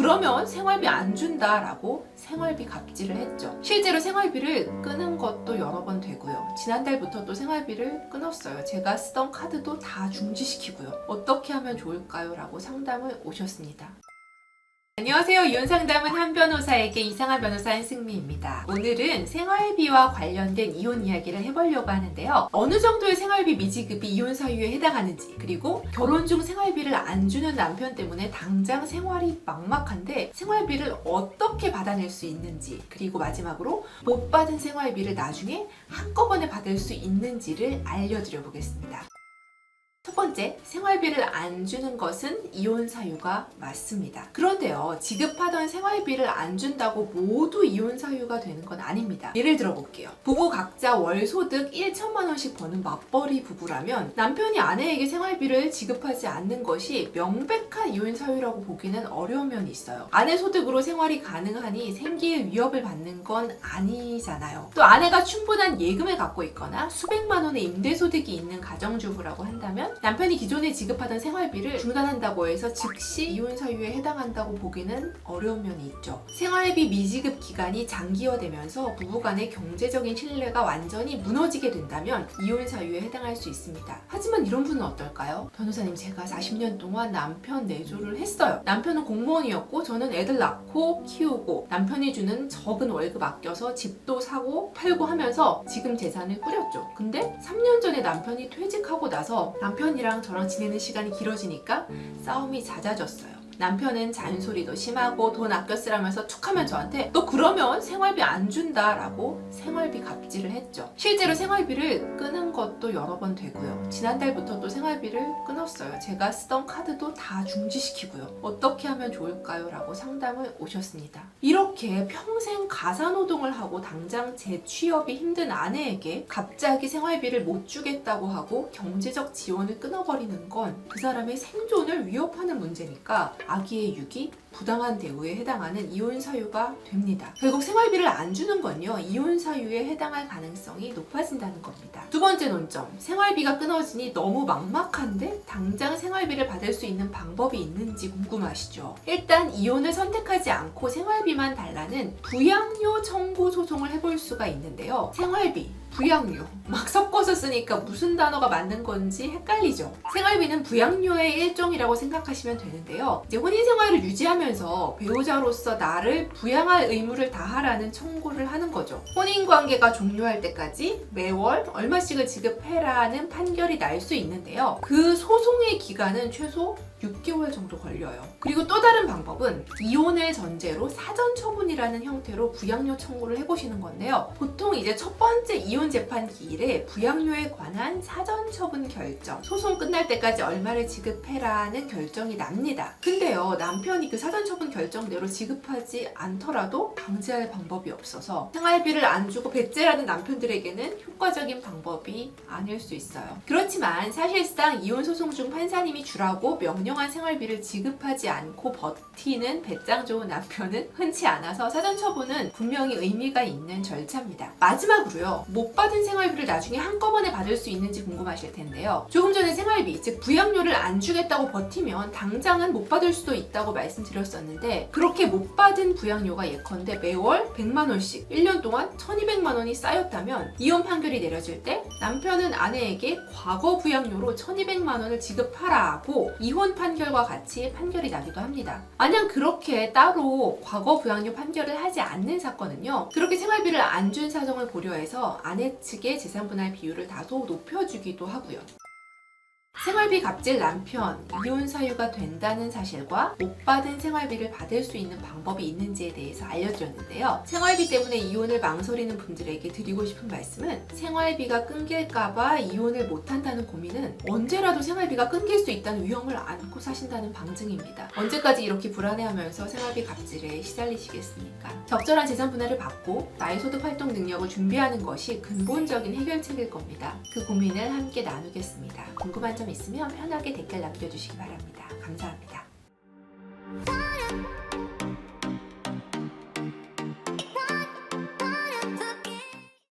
그러면 생활비 안 준다라고 생활비 갑질을 했죠. 실제로 생활비를 끄는 것도 여러 번 되고요. 지난달부터 또 생활비를 끊었어요. 제가 쓰던 카드도 다 중지시키고요. 어떻게 하면 좋을까요? 라고 상담을 오셨습니다. 안녕하세요. 이혼상담은 한 변호사에게 이상한 변호사 한승미입니다. 오늘은 생활비와 관련된 이혼 이야기를 해보려고 하는데요. 어느 정도의 생활비 미지급이 이혼 사유에 해당하는지, 그리고 결혼 중 생활비를 안 주는 남편 때문에 당장 생활이 막막한데 생활비를 어떻게 받아낼 수 있는지, 그리고 마지막으로 못 받은 생활비를 나중에 한꺼번에 받을 수 있는지를 알려드려 보겠습니다. 첫 번째, 생활비를 안 주는 것은 이혼 사유가 맞습니다. 그런데요, 지급하던 생활비를 안 준다고 모두 이혼 사유가 되는 건 아닙니다. 예를 들어 볼게요. 부부 각자 월 소득 1천만 원씩 버는 맞벌이 부부라면 남편이 아내에게 생활비를 지급하지 않는 것이 명백한 이혼 사유라고 보기는 어려운 면이 있어요. 아내 소득으로 생활이 가능하니 생계의 위협을 받는 건 아니잖아요. 또 아내가 충분한 예금을 갖고 있거나 수백만 원의 임대소득이 있는 가정주부라고 한다면 남편이 기존에 지급하던 생활비를 중단한다고 해서 즉시 이혼 사유에 해당한다고 보기는 어려운 면이 있죠. 생활비 미지급 기간이 장기화되면서 부부간의 경제적인 신뢰가 완전히 무너지게 된다면 이혼 사유에 해당할 수 있습니다. 하지만 이런 분은 어떨까요? 변호사님, 제가 40년 동안 남편 내조를 했어요. 남편은 공무원이었고 저는 애들 낳고 키우고 남편이 주는 적은 월급 아껴서 집도 사고 팔고 하면서 지금 재산을 꾸렸죠. 근데 3년 전에 남편이 퇴직하고 나서 남편이랑 저랑 지내는 시간이 길어지니까 싸움이 잦아졌어요. 남편은 잔소리도 심하고 돈 아껴 쓰라면서 툭하면 저한테 너 그러면 생활비 안 준다 라고 생활비 갑질을 했죠. 실제로 생활비를 끄는 것도 여러 번 되고요. 지난달부터 또 생활비를 끊었어요. 제가 쓰던 카드도 다 중지시키고요. 어떻게 하면 좋을까요? 라고 상담을 오셨습니다. 이렇게 평생 가사노동을 하고 당장 재취업이 힘든 아내에게 갑자기 생활비를 못 주겠다고 하고 경제적 지원을 끊어버리는 건 그 사람의 생존을 위협하는 문제니까 아기의 유기, 부당한 대우에 해당하는 이혼 사유가 됩니다. 결국 생활비를 안 주는 건요, 이혼 사유에 해당할 가능성이 높아진다는 겁니다. 두 번째 논점, 생활비가 끊어지니 너무 막막한데 당장 생활비를 받을 수 있는 방법이 있는지 궁금하시죠? 일단 이혼을 선택하지 않고 생활비만 달라는 부양료 청구 소송을 해볼 수가 있는데요. 생활비, 부양료 막 섞어서 쓰니까 무슨 단어가 맞는 건지 헷갈리죠. 생활비는 부양료의 일종이라고 생각하시면 되는데요. 이제 혼인 생활을 유지하면서 배우자로서 나를 부양할 의무를 다하라는 청구를 하는 거죠. 혼인 관계가 종료할 때까지 매월 얼마씩을 지급해라는 판결이 날 수 있는데요. 그 소송의 기간은 최소 6개월 정도 걸려요. 그리고 또 다른 방법은 이혼을 전제로 사전 처분이라는 형태로 부양료 청구를 해보시는 건데요. 보통 이제 첫 번째 이혼 재판 기일에 부양료에 관한 사전 처분 결정, 소송 끝날 때까지 얼마를 지급해라는 결정이 납니다. 근데요, 남편이 그 사전 처분 결정대로 지급하지 않더라도 방지할 방법이 없어서 생활비를 안 주고 배째라는 남편들에게는 효과적인 방법이 아닐 수 있어요. 그렇지만 사실상 이혼 소송 중 판사님이 주라고 명령한 생활비를 지급하지 않고 버티는 배짱 좋은 남편은 흔치 않아서 사전 처분은 분명히 의미가 있는 절차입니다. 마지막으로요, 못 받은 생활비를 나중에 한꺼번에 받을 수 있는지 궁금하실 텐데요. 조금 전에 생활비, 즉 부양료를 안 주겠다고 버티면 당장은 못 받을 수도 있다고 말씀드렸었는데, 그렇게 못 받은 부양료가 예컨대 매월 100만 원씩 1년 동안 1200만 원이 쌓였다면 이혼 판결이 내려질 때 남편은 아내에게 과거 부양료로 1200만 원을 지급하라고 이혼 판결과 같이 판결이 나기도 합니다. 만약 그렇게 따로 과거 부양료 판결을 하지 않는 사건은요, 그렇게 생활비를 안 준 사정을 고려해서 아내 측의 재산분할 비율을 다소 높여주기도 하고요. 생활비 갑질 남편, 이혼 사유가 된다는 사실과 못 받은 생활비를 받을 수 있는 방법이 있는지에 대해서 알려드렸는데요. 생활비 때문에 이혼을 망설이는 분들에게 드리고 싶은 말씀은, 생활비가 끊길까봐 이혼을 못한다는 고민은 언제라도 생활비가 끊길 수 있다는 위험을 안고 사신다는 방증입니다. 언제까지 이렇게 불안해하면서 생활비 갑질에 시달리시겠습니까? 적절한 재산 분할을 받고 나의 소득 활동 능력을 준비하는 것이 근본적인 해결책일 겁니다. 그 고민을 함께 나누겠습니다. 궁금한 점 있으면 편하게 댓글 남겨주시기 바랍니다. 감사합니다.